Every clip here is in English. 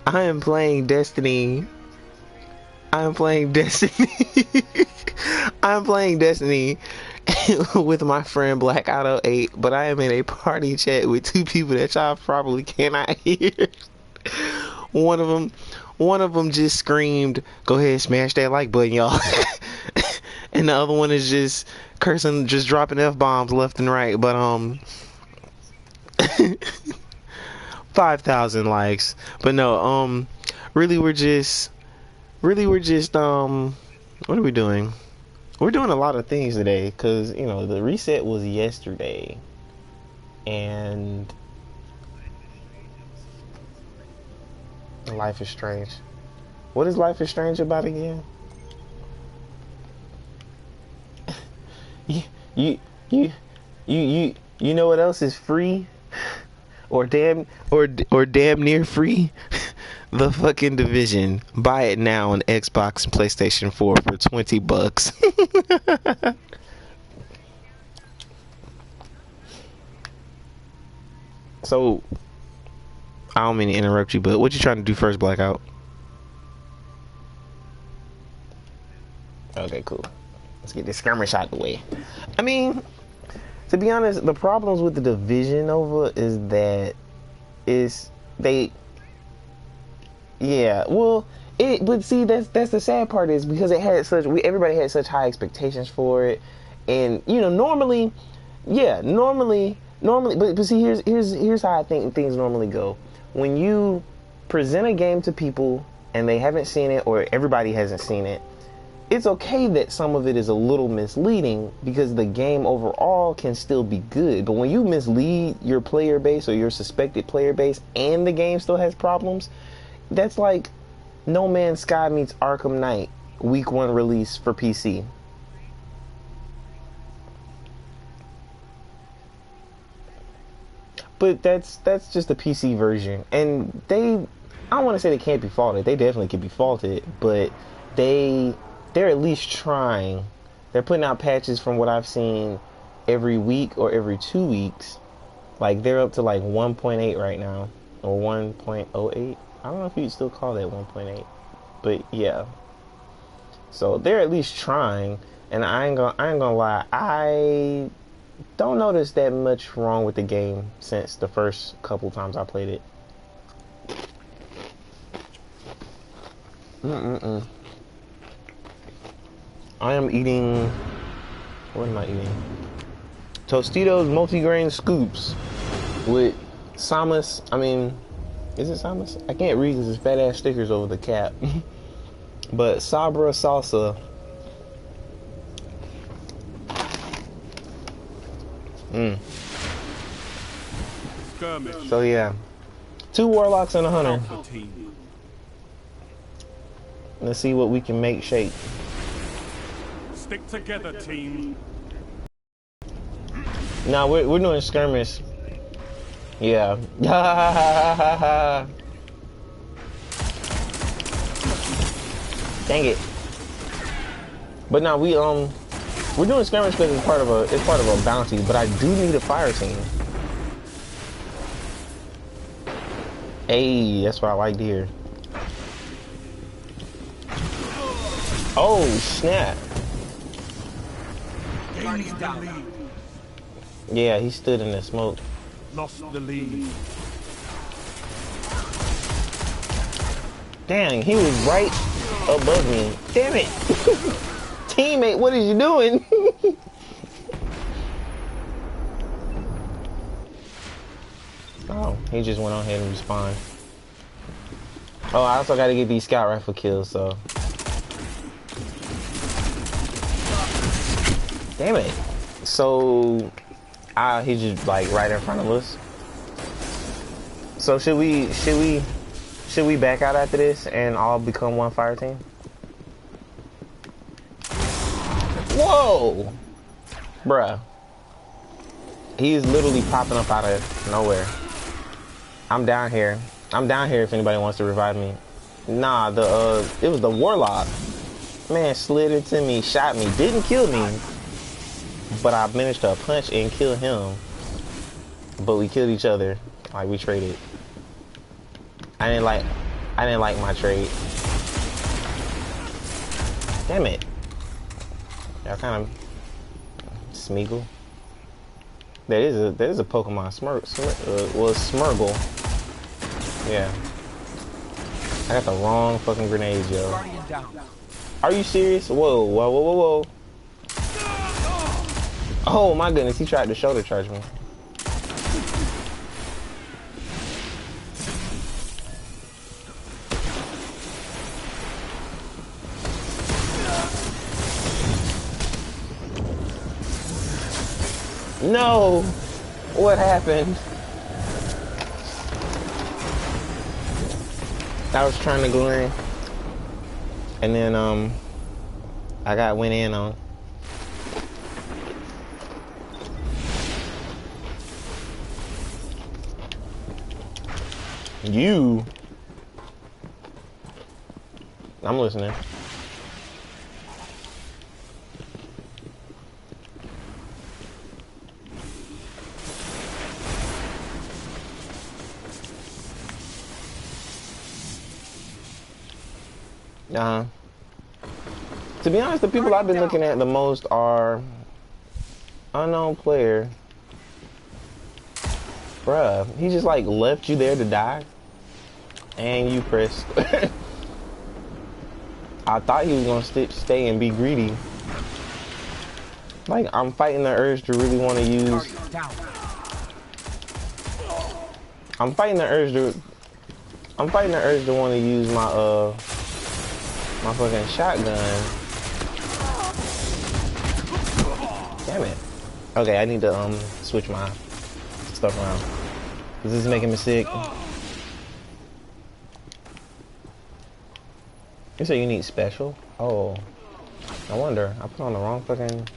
I am playing Destiny. I am playing Destiny. I'm playing Destiny with my friend Black Auto 8, but I am in a party chat with two people that y'all probably cannot hear. One of them just screamed, "Go ahead, smash that like button, y'all." And the other one is just cursing, just dropping F-bombs left and right. But 5,000 likes. But no, really we're just what are we doing? We're doing a lot of things today because, you know, the reset was yesterday. And Life is Strange. What is Life is Strange about again? You know what else is free? Or damn near free? The fucking Division. Buy it now on Xbox and PlayStation 4 for $20. So, I don't mean to interrupt you, but what you trying to do first, Blackout? Okay, cool. Let's get this skirmish out the way. I mean, to be honest, the problems with the Division Nova is that but see, that's the sad part, is because it had everybody had such high expectations for it, and you know, normally, but see, here's how I think things normally go. When you present a game to people and they haven't seen it, or everybody hasn't seen it, it's okay that some of it is a little misleading because the game overall can still be good. But when you mislead your player base or your suspected player base and the game still has problems, that's like No Man's Sky meets Arkham Knight week 1 release for PC. But that's just the PC version, and I don't want to say they can't be faulted. They definitely can be faulted, but they're at least trying. They're putting out patches, from what I've seen, every week or every 2 weeks. Like, they're up to like 1.8 right now, or 1.08. I don't know if you'd still call that 1.8, but yeah. So they're at least trying, and I ain't gonna lie, I don't notice that much wrong with the game since the first couple times I played it. I am eating, what am I eating? Tostitos multigrain scoops with Samus. Is it Samus? I can't read because there's fat ass stickers over the cap. But Sabra salsa. So yeah, 2 warlocks and a hunter. Let's see what we can make shake. Stick together, team. Nah, we're doing skirmish. Yeah. Dang it. But now we're doing skirmish because it's part of a bounty, but I do need a fire team. Hey, that's what I like to hear. Oh snap. Yeah, he stood in the smoke. Lost the lead. Dang, he was right above me. Damn it. Teammate, what are you doing? Oh, he just went on ahead and respawned. Oh, I also gotta get these scout rifle kills, so. Damn it. So, he's just like right in front of us. So should we back out after this and all become one fire team? Whoa! Bruh. He is literally popping up out of nowhere. I'm down here. I'm down here if anybody wants to revive me. Nah, it was the warlock. Man slid into me, shot me, didn't kill me. But I managed to punch and kill him. But we killed each other. Like, we traded. I didn't like... I didn't like my trade. Damn it. Y'all kind of Smeagol. There is a Pokemon Smurgle. Yeah. I got the wrong fucking grenade, yo. Are you serious? Whoa, whoa, whoa, whoa, whoa. Oh my goodness, he tried to shoulder charge me. No! What happened? I was trying to go in, and then I went in on. You. I'm listening. To be honest, the people I've been looking at the most are unknown player. Bruh, he just like left you there to die, and you pressed. I thought he was gonna stay and be greedy. Like, I'm fighting the urge to really want to use. I'm fighting the urge to want to use my my fucking shotgun. Damn it. Okay, I need to switch my stuff around. This is making me sick. You say you need special? Oh, no wonder. I put on the wrong fucking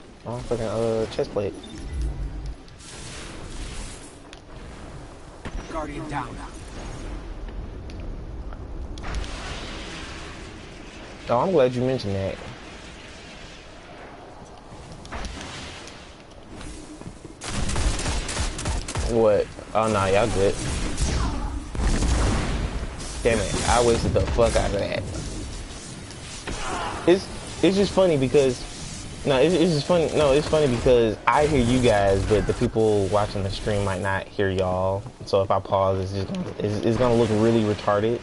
chest plate. Guardian down. Oh, I'm glad you mentioned that. What? Oh, nah, y'all good. Damn it, I wasted the fuck out of that. It's just funny because it's funny because I hear you guys, but the people watching the stream might not hear y'all. So if I pause, it's gonna look really retarded.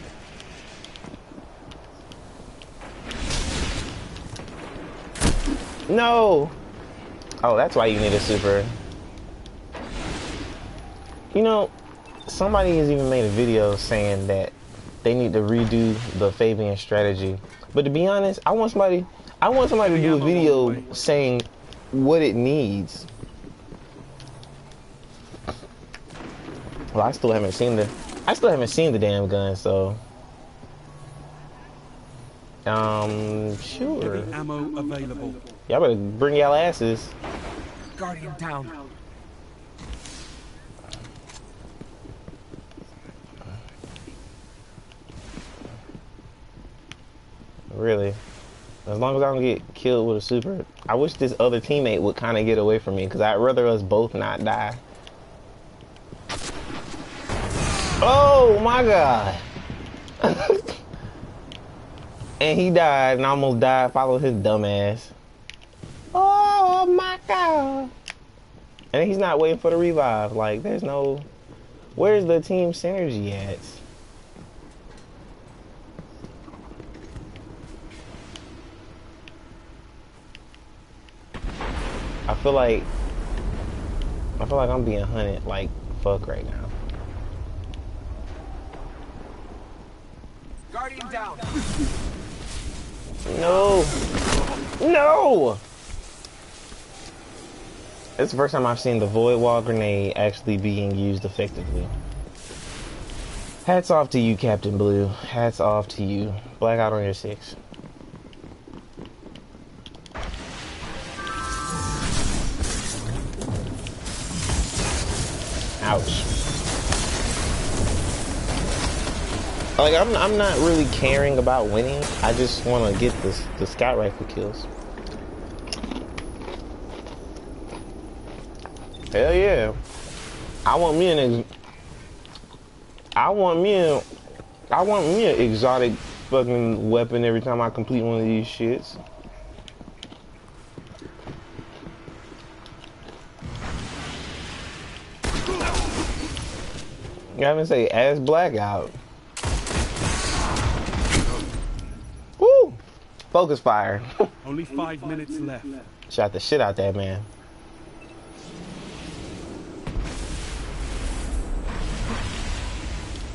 No. Oh, that's why you need a super. You know, somebody has even made a video saying that they need to redo the Fabian strategy. But to be honest, I want somebody to do a video saying what it needs. Well, I still haven't seen the damn gun, so sure. Ammo available. Y'all better bring y'all asses. Guardian down. Really. As long as I don't get killed with a super. I wish this other teammate would kind of get away from me, because I'd rather us both not die. Oh my god. And he died, and I almost died, followed his dumb ass. Oh my god. And he's not waiting for the revive. Like, there's no... Where's the team synergy at? I feel like I'm being hunted like fuck right now. Guardian down. No. No. It's the first time I've seen the void wall grenade actually being used effectively. Hats off to you, Captain Blue. Hats off to you. Blackout on your 6. Ouch. Like, I'm not really caring about winning. I just want to get the scout rifle kills. Hell yeah. I want me I want me an exotic fucking weapon every time I complete one of these shits. You haven't say ass blackout. Woo! Focus fire. Only 5 minutes left. Shot the shit out that man.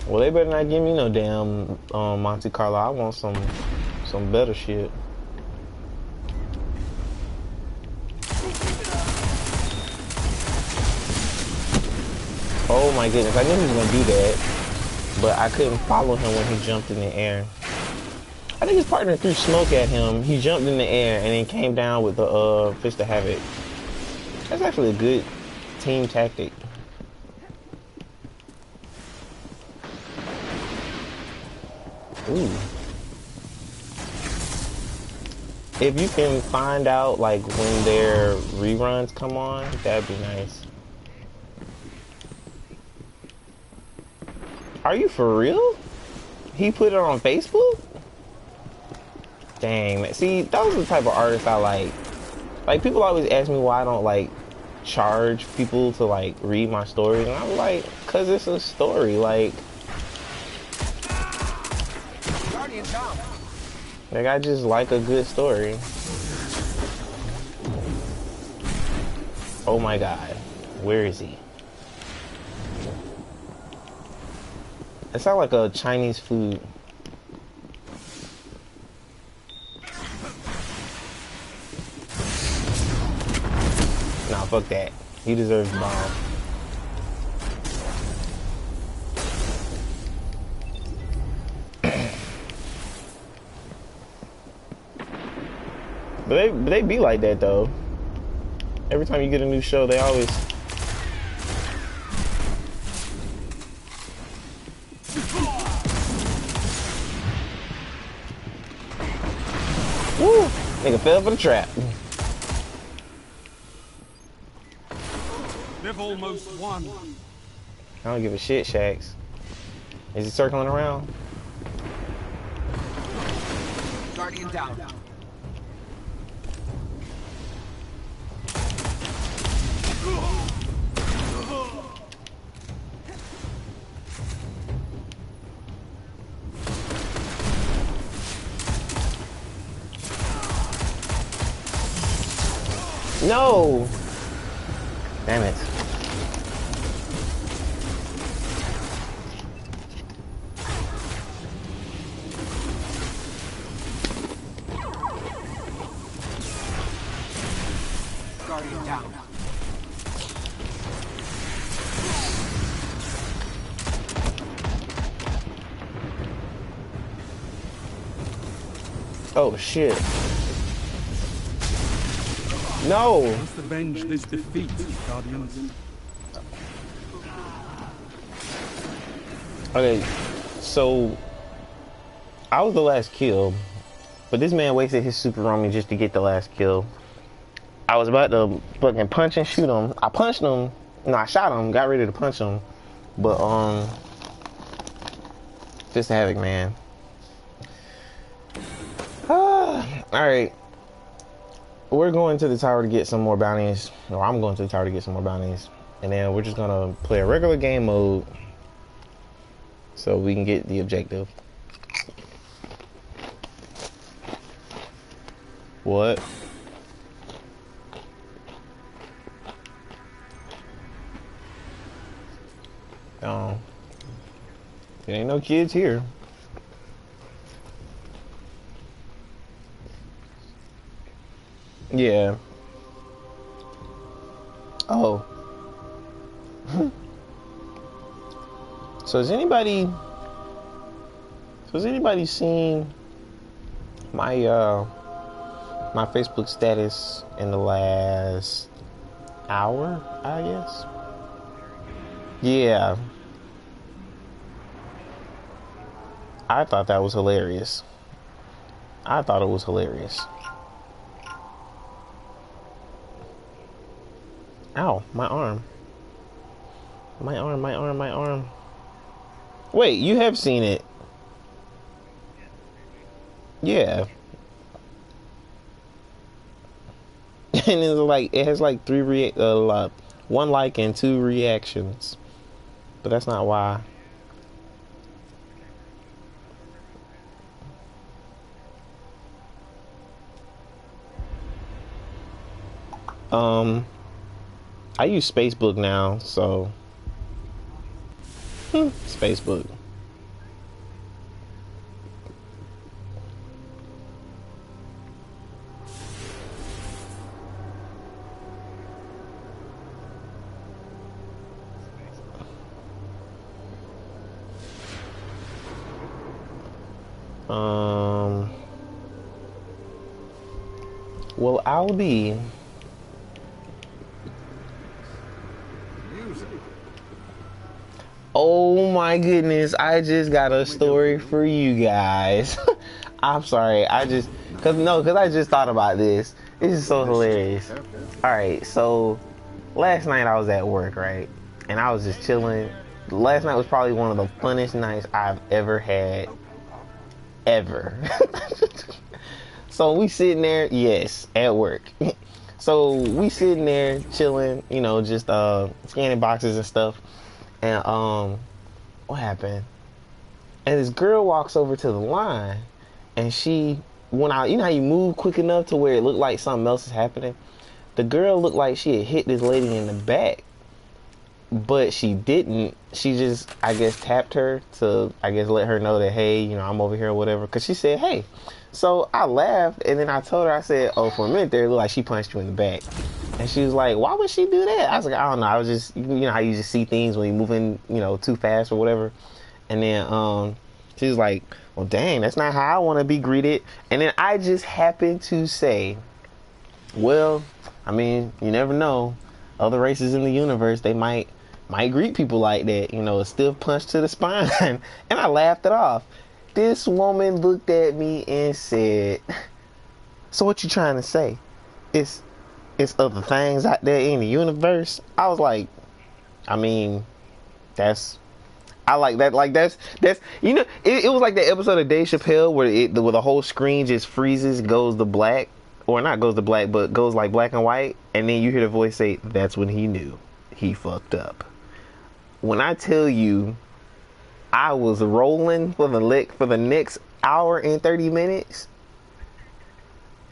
Well, they better not give me no damn Monte Carlo. I want some better shit. Oh my goodness, I knew he was gonna do that, but I couldn't follow him when he jumped in the air. I think his partner threw smoke at him. He jumped in the air and then came down with the Fist of Havoc. That's actually a good team tactic. Ooh. If you can find out like when their reruns come on, that'd be nice. Are you for real? He put it on Facebook? Dang, man. See, those are the type of artists I like. Like, people always ask me why I don't, like, charge people to, like, read my stories. And I'm like, because it's a story. Like, I just like a good story. Oh my god. Where is he? It sounds like a Chinese food. Nah, fuck that. He deserves the bomb. But they be like that though. Every time you get a new show, they always. Woo! Nigga fell for the trap. They've almost won. I don't give a shit, Shax. Is he circling around? Guardian down. No! Damn it. Guardian down. Oh shit. No! Let's avenge this defeat, Guardians. Okay, so I was the last kill, but this man wasted his super on me just to get the last kill. I was about to fucking punch and shoot him. I punched him. No, I shot him. Got ready to punch him, but Fist of Havoc, man. All right. We're going to the tower to get some more bounties, or I'm going to the tower to get some more bounties, and then we're just gonna play a regular game mode so we can get the objective. What? Oh, there ain't no kids here. Yeah. Oh. So has anybody seen my my Facebook status in the last hour, I guess? Yeah. I thought that was hilarious. I thought it was hilarious. Ow, my arm. My arm. Wait, you have seen it. Yeah. And it's like it has like one like and 2 reactions, but that's not why. I use Facebook now, so Facebook. Well, I'll be. Oh my goodness, I just got a story for you guys. I'm sorry, cause I just thought about this. This is so hilarious. Alright, so last night I was at work, right? And I was just chilling. Last night was probably one of the funnest nights I've ever had. Ever. So we sitting there, yes, at work. So we sitting there chilling, you know, just scanning boxes and stuff. And what happened? And this girl walks over to the line, and you know how you move quick enough to where it looked like something else is happening? The girl looked like she had hit this lady in the back, but she didn't. She just, I guess, tapped her to, I guess, let her know that, hey, you know, I'm over here or whatever. Because she said, hey. So I laughed, and then I told her, I said, oh, for a minute there, it looked like she punched you in the back. And she was like, why would she do that? I was like, I don't know. I was just, you know how you just see things when you're moving, you know, too fast or whatever. And then she was like, well, dang, that's not how I want to be greeted. And then I just happened to say, well, I mean, you never know. Other races in the universe, they might greet people like that, you know, a stiff punch to the spine. And I laughed it off. This woman looked at me and said, so what you trying to say? It's other things out there in the universe. I was like, I mean, I like that. Like that's you know, it was like that episode of Dave Chappelle where the whole screen just freezes, goes to black, or not goes to black, but goes like black and white, and then you hear the voice say, that's when he knew he fucked up. When I tell you, I was rolling for the next hour and 30 minutes.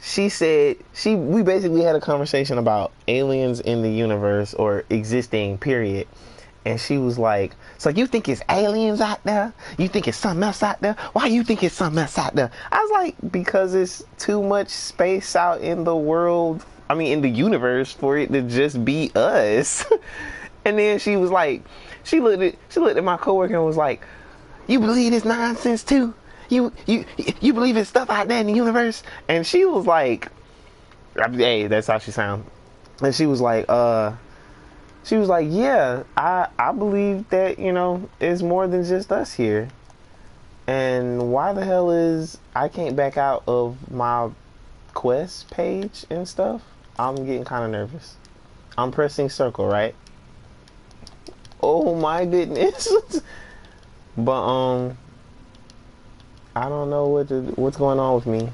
She said we basically had a conversation about aliens in the universe or existing, period. And she was like, so you think it's aliens out there? You think it's something else out there? Why you think it's something else out there? I was like, because it's too much space out in the world, I mean in the universe, for it to just be us. And then she was like, she looked at my coworker and was like, you believe this nonsense too? You believe in stuff out there in the universe? And she was like, hey, that's how she sounded. And she was like, yeah, I believe that, you know, it's more than just us here. And why the hell is I can't back out of my quest page and stuff? I'm getting kind of nervous. I'm pressing circle, right? Oh my goodness. But I don't know what's going on with me.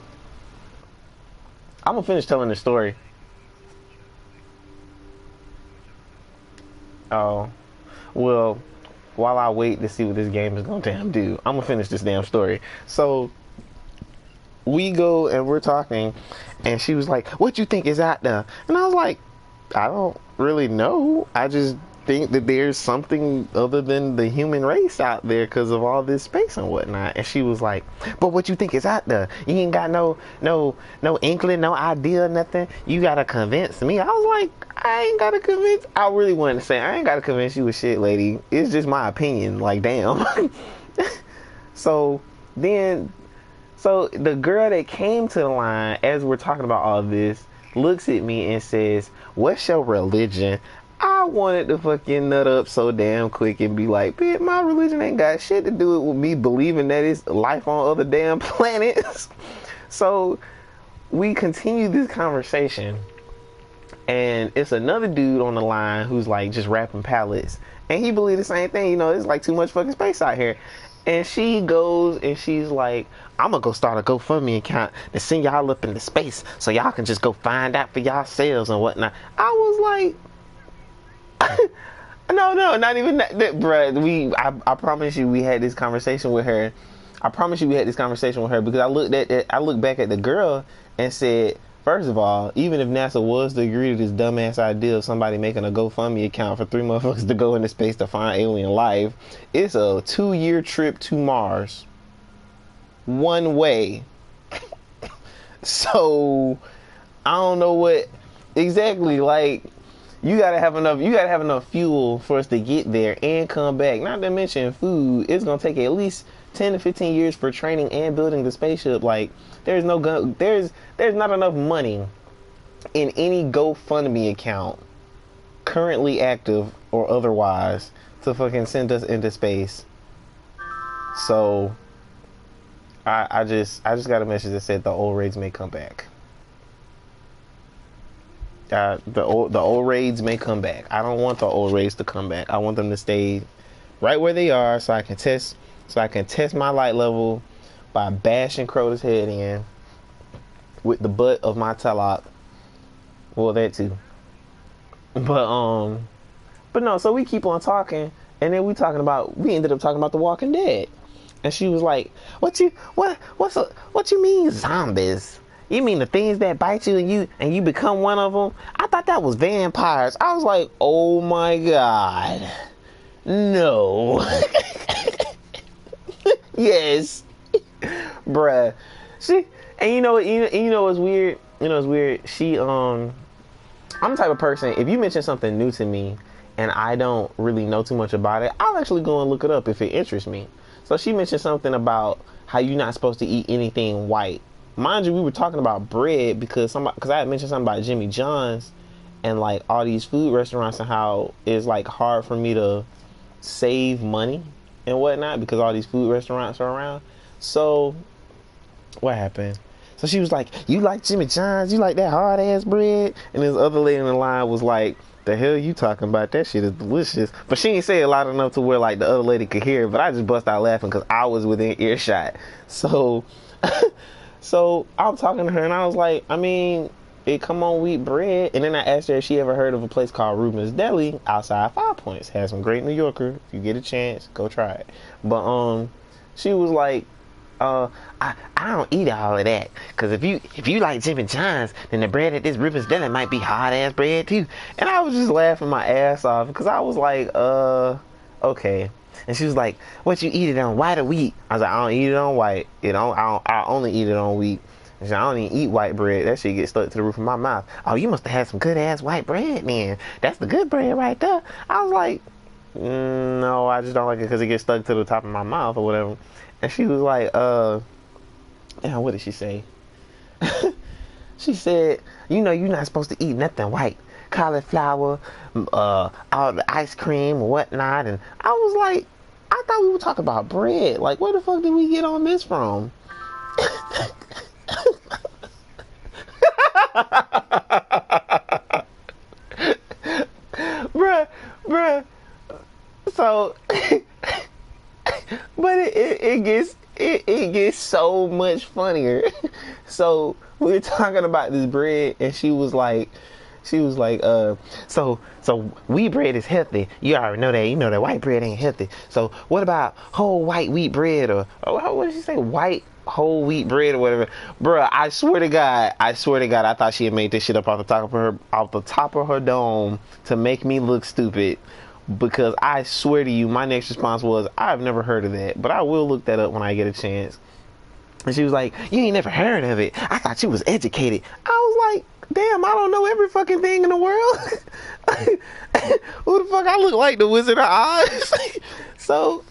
I'm gonna finish telling the story. Oh, well, while I wait to see what this game is gonna damn do, I'm gonna finish this damn story. So we go and we're talking, and she was like, what you think is out there? And I was like, I don't really know. I just think that there's something other than the human race out there because of all this space and whatnot. And she was like, but what you think is out there? You ain't got no inkling, no idea, nothing. You gotta convince me. I was like, I ain't gotta convince. I really wanted to say, I ain't gotta convince you with shit, lady. It's just my opinion. Like, damn. So the girl that came to the line as we're talking about all this looks at me and says, what's your religion? I wanted to fucking nut up so damn quick and be like, bitch, my religion ain't got shit to do with me believing that it's life on other damn planets. So we continue this conversation, and it's another dude on the line who's like just wrapping pallets, and he believed the same thing. You know, it's like too much fucking space out here. And she goes and she's like, I'm gonna go start a GoFundMe account to send y'all up into space so y'all can just go find out for yourselves and whatnot. I was like, no, not even that, bruh. I promise you, we had this conversation with her. I promise you, we had this conversation with her because I looked back at the girl and said, first of all, even if NASA was to agree to this dumbass idea of somebody making a GoFundMe account for 3 motherfuckers to go into space to find alien life, it's a 2-year trip to Mars. One way. So, I don't know what exactly, like, you gotta have enough fuel for us to get there and come back. Not to mention food. It's gonna take at least 10 to 15 years for training and building the spaceship. Like, there's not enough money in any GoFundMe account, currently active or otherwise, to fucking send us into space. So I just got a message that said the old raids may come back. The old raids may come back. I don't want the old raids to come back. I want them to stay right where they are so I can test my light level by bashing Crota's head in with the butt of my Telok. Well, that too. But no, so we keep on talking, and then we ended up talking about The Walking Dead. And she was like, what you mean zombies? You mean the things that bite you and you become one of them? I thought that was vampires. I was like, oh my God. No. Yes. Bruh. And you know what's weird? You know what's weird? I'm the type of person, if you mention something new to me and I don't really know too much about it, I'll actually go and look it up if it interests me. So she mentioned something about how you're not supposed to eat anything white. Mind you, we were talking about bread because I had mentioned something about Jimmy John's and like all these food restaurants and how it's like hard for me to save money and whatnot because all these food restaurants are around. So what happened? So she was like, you like Jimmy John's? You like that hard ass bread? And this other lady in the line was like, the hell you talking about? That shit is delicious. But she didn't say it loud enough to where like the other lady could hear it, but I just bust out laughing because I was within earshot. So so I'm talking to her and I was like, I mean, it come on wheat bread. And then I asked her if she ever heard of a place called Ruben's Deli outside 5 Points. Has some great New Yorker. If you get a chance, go try it. But she was like, I don't eat all of that. Cause if you like Jimmy John's, then the bread at this Ruben's Deli might be hard ass bread too. And I was just laughing my ass off because I was like, okay. And she was like, what, you eat it on white or wheat? I was like, I don't eat it on white. I only eat it on wheat. And she said, I don't even eat white bread. That shit gets stuck to the roof of my mouth. Oh, you must have had some good ass white bread, man. That's the good bread right there. I was like, no, I just don't like it because it gets stuck to the top of my mouth or whatever. And she was like, damn, what did she say? She said, you know, you're not supposed to eat nothing white. Cauliflower, all the ice cream and whatnot. And I was like, I thought we were talking about bread. Like, where the fuck did we get on this from? Bruh. So, but it gets so much funnier. So we were talking about this bread, and she was like, so wheat bread is healthy. You already know that. You know that white bread ain't healthy. So what about whole white wheat bread or what did she say? White whole wheat bread or whatever. Bruh, I swear to God, I thought she had made this shit up off the top of her dome to make me look stupid. Because I swear to you, my next response was, I've never heard of that, but I will look that up when I get a chance. And she was like, you ain't never heard of it. I thought you was educated. I was like, damn, I don't know every fucking thing in the world. Who the fuck I look like, the Wizard of Oz? So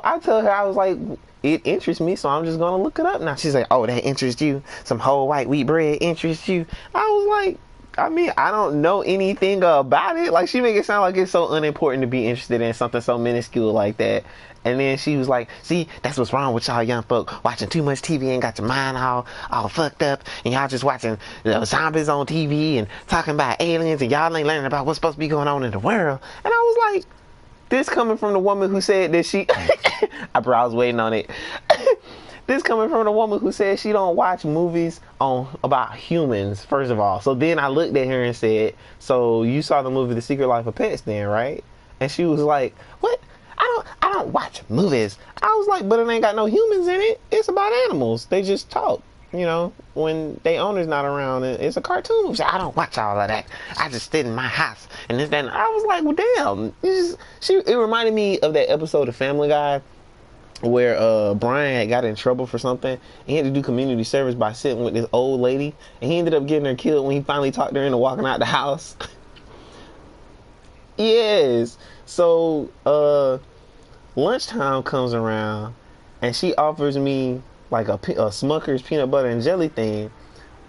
I tell her, I was like, it interests me, so I'm just gonna look it up now. She's like, oh, that interests you? Some whole white wheat bread interests you? I was like, I mean, I don't know anything about it. Like, she make it sound like it's so unimportant to be interested in something so minuscule like that. And then she was like, see, that's what's wrong with y'all young folk, watching too much TV and got your mind all fucked up, and y'all just watching zombies on TV and talking about aliens, and y'all ain't learning about what's supposed to be going on in the world. And I was like, This coming from the woman who said that she I was waiting on it. This coming from the woman who said she don't watch movies on about humans, first of all. So then I looked at her and said, so you saw the movie The Secret Life of Pets then, right? And she was like, what? I don't watch movies. I was like, but it ain't got no humans in it. It's about animals. They just talk, you know, when their owner's not around. It's a cartoon. She said, I don't watch all of that. I just sit in my house and this, that. And I was like, well, damn. It reminded me of that episode of Family Guy where Brian had got in trouble for something. He had to do community service by sitting with this old lady, and he ended up getting her killed when he finally talked her into walking out the house. Yes. So lunchtime comes around and she offers me like a Smucker's peanut butter and jelly thing,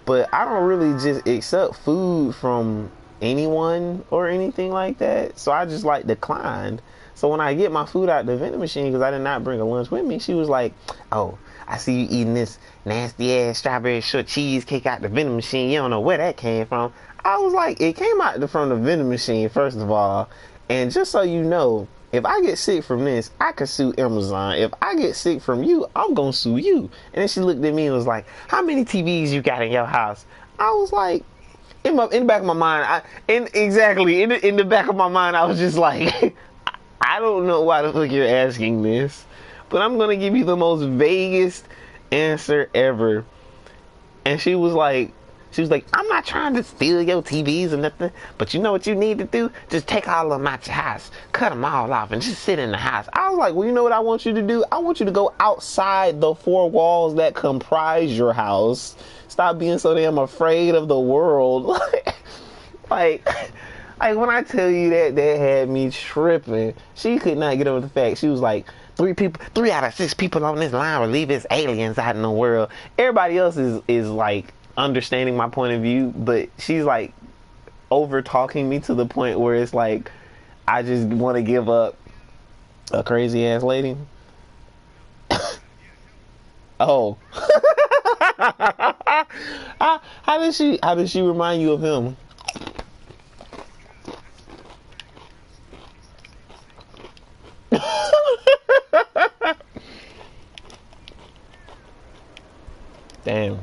but I don't really just accept food from anyone or anything like that, so I just like declined. So when I get my food out the vending machine, because I did not bring a lunch with me, she was like, oh, I see you eating this nasty ass strawberry short cheesecake out the vending machine. You don't know where that came from. I was like, it came out from the vending machine, first of all. And just so you know, if I get sick from this, I could sue Amazon. If I get sick from you, I'm going to sue you. And then she looked at me and was like, how many TVs you got in your house? I was like, in the back of my mind, in the back of my mind, I was just like, I don't know why the fuck you're asking this, but I'm going to give you the most vaguest answer ever. And she was like, I'm not trying to steal your TVs or nothing, but you know what you need to do? Just take all of them out your house, cut them all off, and just sit in the house. I was like, well, you know what I want you to do? I want you to go outside the four walls that comprise your house. Stop being so damn afraid of the world. Like when I tell you that had me tripping. She could not get over the fact. She was like, 3 out of 6 people on this line will leave as aliens out in the world. Everybody else is like understanding my point of view, but she's like over talking me to the point where it's like I just want to give up. A crazy ass lady. Oh. How did she remind you of him? Damn.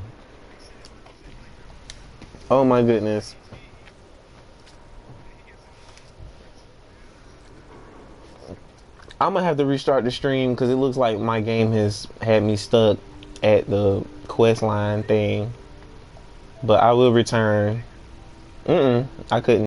Oh my goodness. I'm gonna have to restart the stream because it looks like my game has had me stuck at the quest line thing. But I will return. I couldn't.